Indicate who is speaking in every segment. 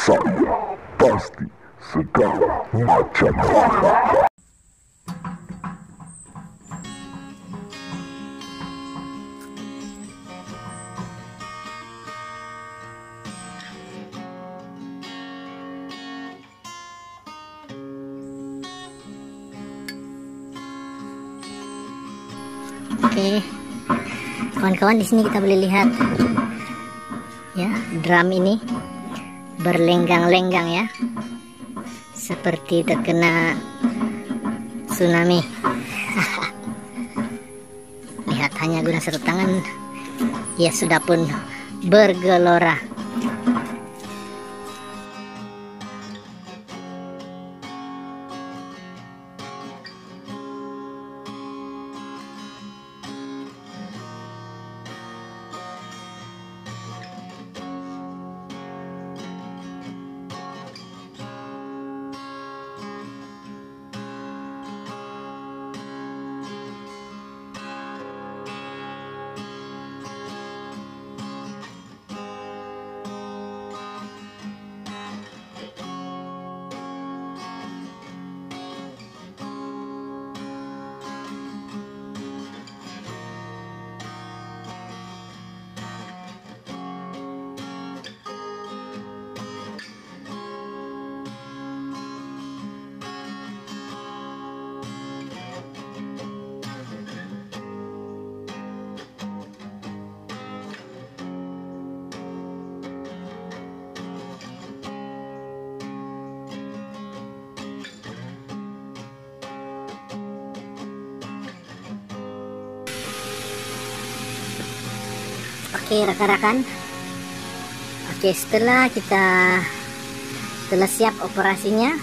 Speaker 1: Saya pasti segala macam.
Speaker 2: Oke, kawan-kawan, di sini kita boleh lihat ya, drum ini berlenggang-lenggang ya, seperti terkena tsunami. Lihat, hanya guna satu tangan ia sudah pun bergelora. Oke rekan-rekan, setelah siap operasinya,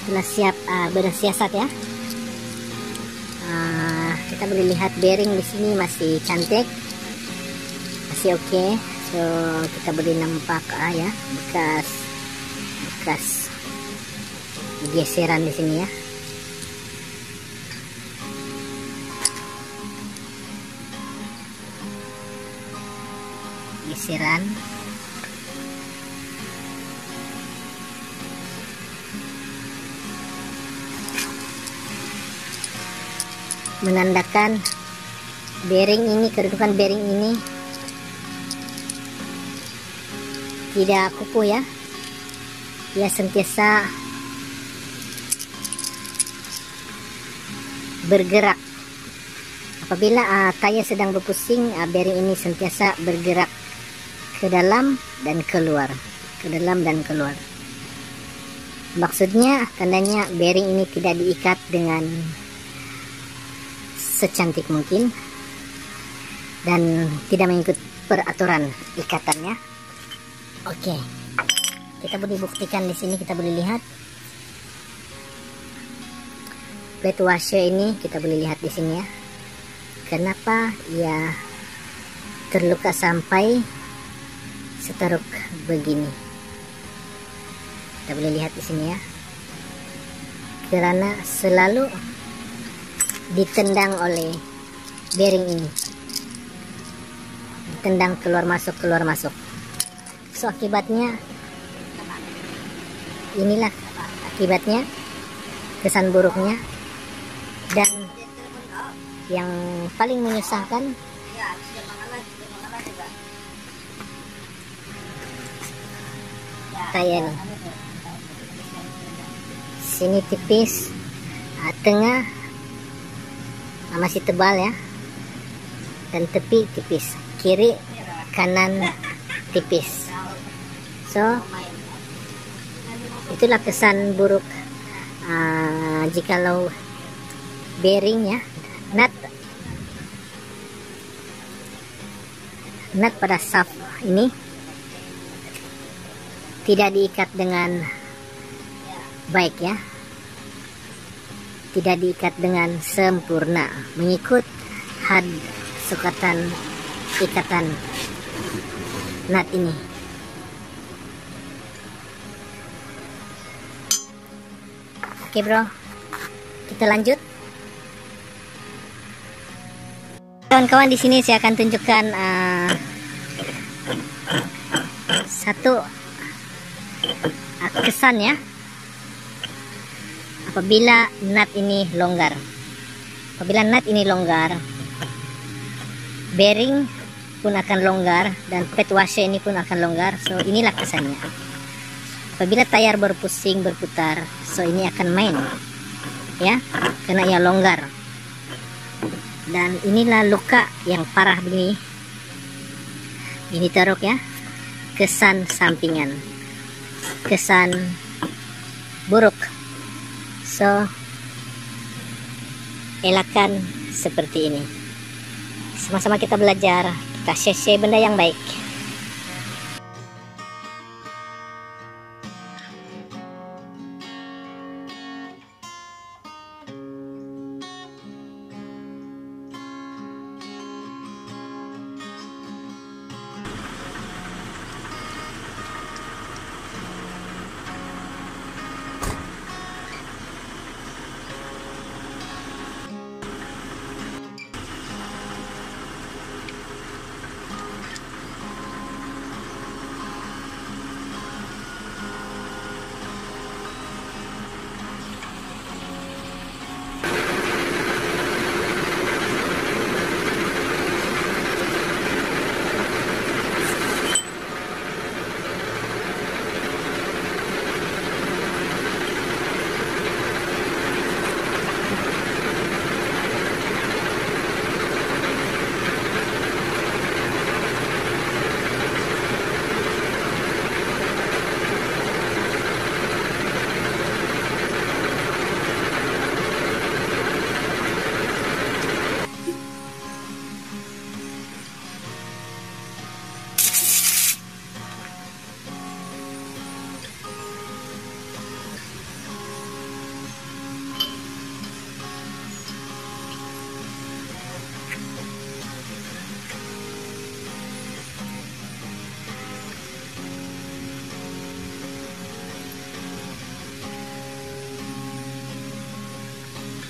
Speaker 2: telah siap bersiasat ya, kita boleh lihat bearing di sini masih cantik, masih oke. So kita boleh nampak ya bekas geseran di sini ya. Geseran menandakan bearing ini, kedudukan bearing ini tidak kukuh ya, ia sentiasa bergerak. Apabila tayar sedang berpusing, bearing ini sentiasa bergerak ke dalam dan keluar, ke dalam dan keluar. Maksudnya, tandanya bearing ini tidak diikat dengan secantik mungkin dan tidak mengikut peraturan ikatannya. Oke, kita boleh buktikan di sini. Kita boleh lihat plate washer ini, kita boleh lihat di sini ya. Kenapa ia terluka sampai seteruk begini? Kita boleh lihat di sini ya, karena selalu ditendang oleh bearing ini, ditendang keluar masuk. So akibatnya, inilah akibatnya, kesan buruknya. Dan yang paling menyusahkan, tayar nih, sini tipis, tengah masih tebal ya, dan tepi tipis, kiri kanan tipis. So itulah kesan buruk jikalau bearing ya, nut pada shaft ini tidak diikat dengan baik ya, tidak diikat dengan sempurna mengikut had sukatan ikatan nut ini. Oke bro, kita lanjut. Kawan-kawan, di sini saya akan tunjukkan satu kesannya apabila nut ini longgar. Apabila nut ini longgar, bearing pun akan longgar dan pet washer ini pun akan longgar. So inilah kesannya. Apabila tayar berpusing berputar, so ini akan main ya, karena ia longgar. Dan inilah luka yang parah begini. Ini teruk ya, kesan sampingan, kesan buruk. So elakkan seperti ini. Sama-sama kita belajar, kita share benda yang baik.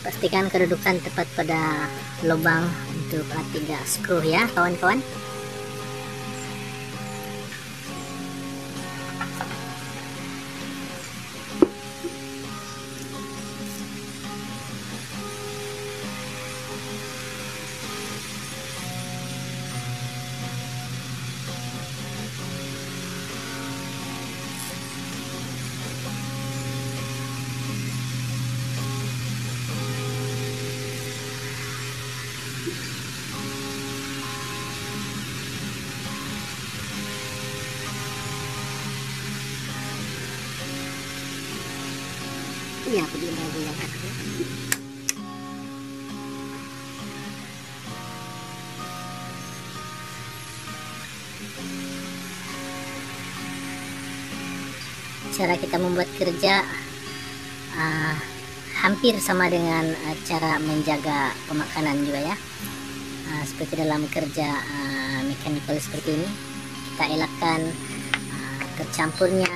Speaker 2: Pastikan kedudukan tepat pada lubang untuk 3 skru ya kawan-kawan. Iya, aku belum mau yang kaki. Cara kita membuat kerja hampir sama dengan cara menjaga pemakanan juga ya. Seperti dalam kerja mechanical seperti ini, kita elakkan tercampurnya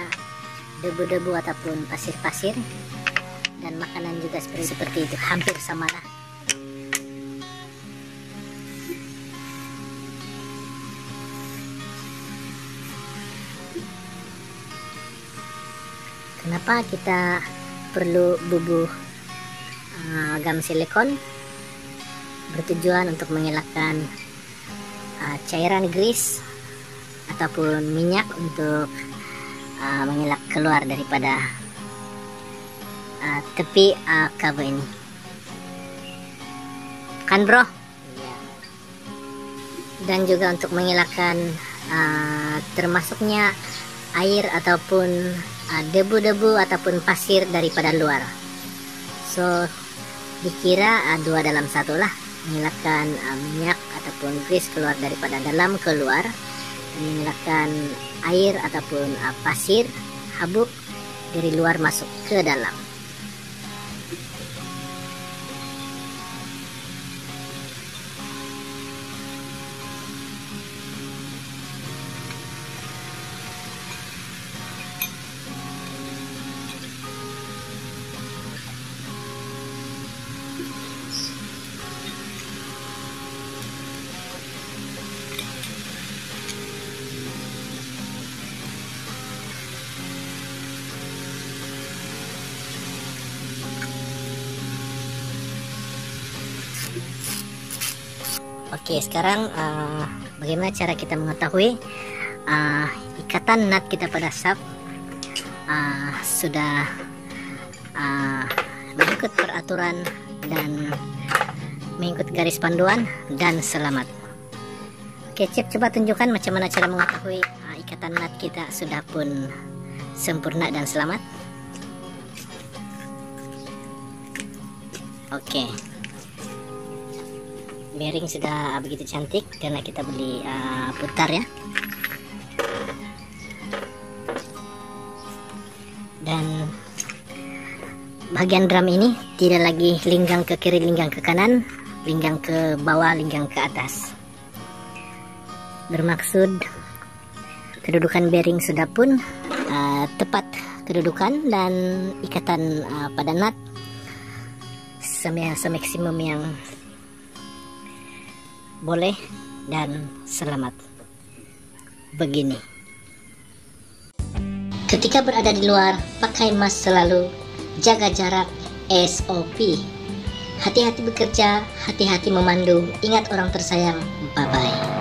Speaker 2: debu-debu ataupun pasir-pasir, dan makanan juga seperti itu, hampir sama lah. Kenapa kita perlu bubuh gam silikon? Bertujuan untuk mengelakkan cairan grease ataupun minyak untuk mengelak keluar daripada tepi cover ini, kan bro? Dan juga untuk mengelakkan termasuknya air ataupun debu-debu ataupun pasir daripada luar. So dikira 2 dalam 1 lah, mengelakkan minyak ataupun grease keluar daripada dalam keluar, dan mengelakkan air ataupun pasir habuk dari luar masuk ke dalam. Oke, sekarang bagaimana cara kita mengetahui ikatan nut kita pada shaft sudah mengikut peraturan dan mengikut garis panduan dan selamat. Oke, Cip, coba tunjukkan macam mana cara mengetahui ikatan nut kita sudah pun sempurna dan selamat. Oke, bearing sudah begitu cantik karena kita beli putar ya. Dan bagian drum ini tidak lagi linggang ke kiri, linggang ke kanan, linggang ke bawah, linggang ke atas. Bermaksud kedudukan bearing sudah pun tepat kedudukan dan ikatan pada nut semaksimum yang boleh dan selamat. Begini. Ketika berada di luar, pakai mask selalu, jaga jarak, SOP. Hati-hati bekerja, hati-hati memandu, ingat orang tersayang, bye-bye.